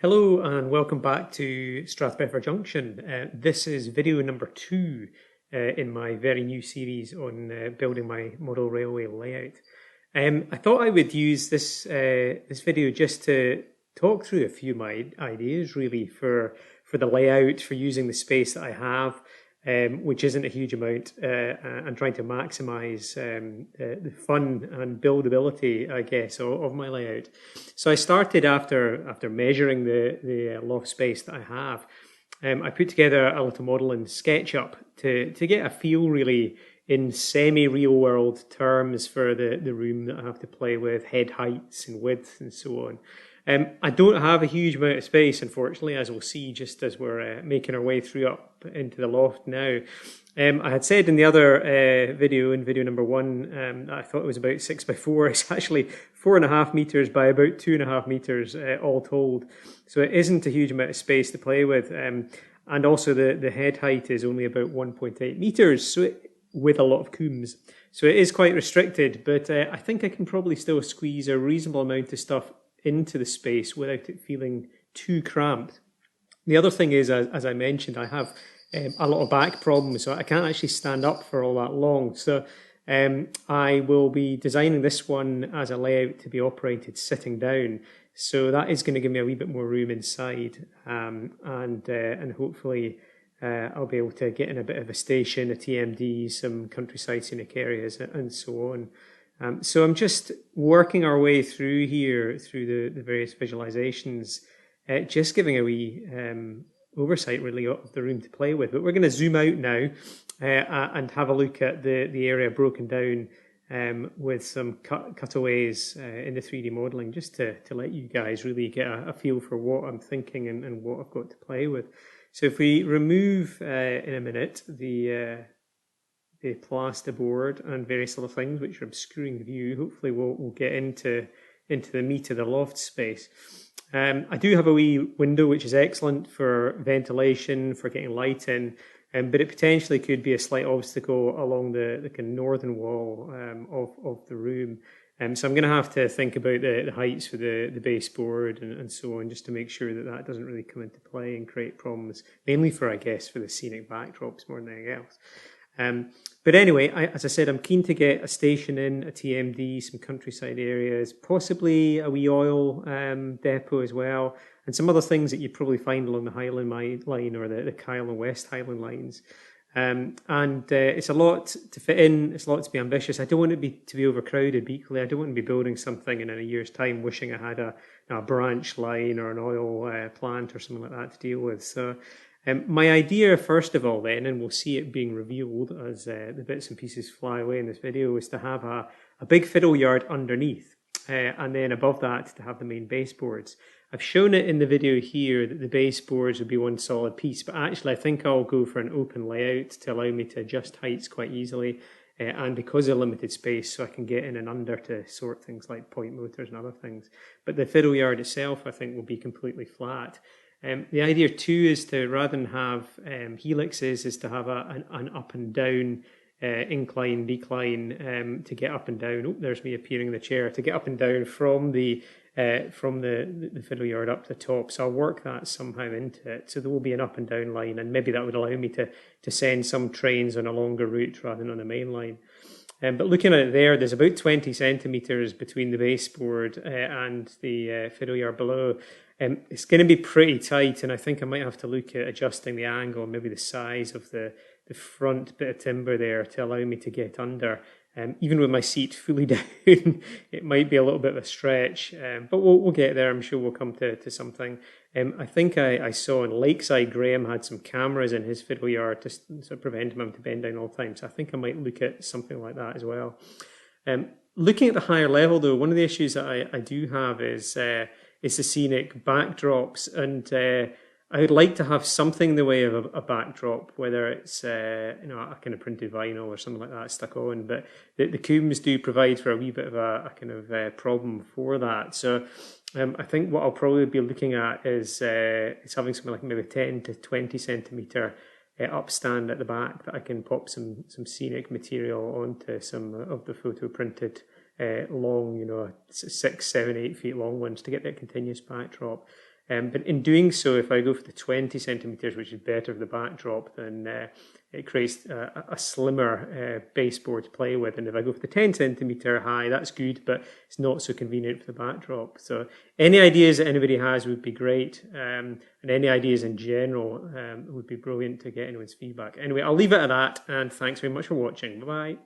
Hello and welcome back to Strathpeffer Junction. This is video number 2 in my very new series on building my model railway layout. I thought I would use this video just to talk through a few of my ideas really for the layout, for using the space that I have, which isn't a huge amount, and trying to maximise the fun and buildability, I guess, of my layout. So I started after measuring the loft space that I have. I put together a little model in SketchUp to get a feel really in semi-real world terms for the room that I have to play with, head heights and width and so on. I don't have a huge amount of space, unfortunately, as we'll see just as we're making our way through up into the loft now. I had said in the other video, in video number 1, that I thought it was about 6x4. It's actually 4.5 meters by about 2.5 meters all told. So it isn't a huge amount of space to play with. And also the head height is only about 1.8 meters, so with a lot of coombs. So it is quite restricted, but I think I can probably still squeeze a reasonable amount of stuff into the space without it feeling too cramped. The other thing is, as I mentioned, I have a lot of back problems, so I can't actually stand up for all that long. So I will be designing this one as a layout to be operated sitting down. So that is going to give me a wee bit more room inside, and hopefully I'll be able to get in a bit of a station, a TMD, some countryside scenic areas, and so on. So I'm just working our way through here, through the various visualizations, just giving a wee oversight really of the room to play with. But we're going to zoom out now and have a look at the area broken down with some cutaways in the 3D modeling, just to let you guys really get a feel for what I'm thinking and what I've got to play with. So if we remove in a minute the plasterboard and various other things which are obscuring the view, hopefully we'll get into the meat of the loft space. I do have a wee window which is excellent for ventilation, for getting light in, but it potentially could be a slight obstacle along the kind of northern wall of the room. So I'm going to have to think about the heights for the baseboard and so on, just to make sure that doesn't really come into play and create problems, mainly for, I guess, for the scenic backdrops more than anything else. But anyway, as I said, I'm keen to get a station in, a TMD, some countryside areas, possibly a wee oil depot as well, and some other things that you probably find along the Highland line or the Kyle and West Highland lines. It's a lot to fit in, it's a lot to be ambitious. I don't want it to be overcrowded, but equally I don't want to be building something and in a year's time wishing I had a branch line or an oil plant or something like that to deal with. So my idea, first of all, then, and we'll see it being revealed as the bits and pieces fly away in this video, is to have a big fiddle yard underneath, and then above that to have the main baseboards. I've shown it in the video here that the baseboards would be one solid piece, but actually I think I'll go for an open layout to allow me to adjust heights quite easily, and because of limited space, so I can get in and under to sort things like point motors and other things. But the fiddle yard itself, I think, will be completely flat. The idea too is to, rather than have helixes, is to have an up and down incline, decline to get up and down. Oh, there's me appearing in the chair, to get up and down from the fiddle yard up the top. So I'll work that somehow into it. So there will be an up and down line, and maybe that would allow me to send some trains on a longer route rather than on the main line. But looking at it there's about 20 centimetres between the baseboard and the fiddle yard below. It's going to be pretty tight, and I think I might have to look at adjusting the angle, maybe the size of the front bit of timber there to allow me to get under. Even with my seat fully down, it might be a little bit of a stretch, but we'll get there. I'm sure we'll come to something. I think I saw in Lakeside, Graham had some cameras in his fiddle yard to sort of prevent him having to bend down all the time, so I think I might look at something like that as well. Looking at the higher level, though, one of the issues that I do have is the scenic backdrops, and I would like to have something in the way of a backdrop, whether it's a kind of printed vinyl or something like that stuck on. But the coombs do provide for a wee bit of a kind of problem for that. So I think what I'll probably be looking at is having something like maybe 10 to 20 centimetre upstand at the back that I can pop some scenic material onto, some of the photo printed long, 6, 7, 8 feet long ones to get that continuous backdrop. But in doing so, if I go for the 20 centimeters, which is better for the backdrop, then it creates a slimmer baseboard to play with. And if I go for the 10 centimeter high, that's good, but it's not so convenient for the backdrop. So any ideas that anybody has would be great. And any ideas in general would be brilliant to get anyone's feedback. Anyway, I'll leave it at that, and thanks very much for watching. Bye-bye.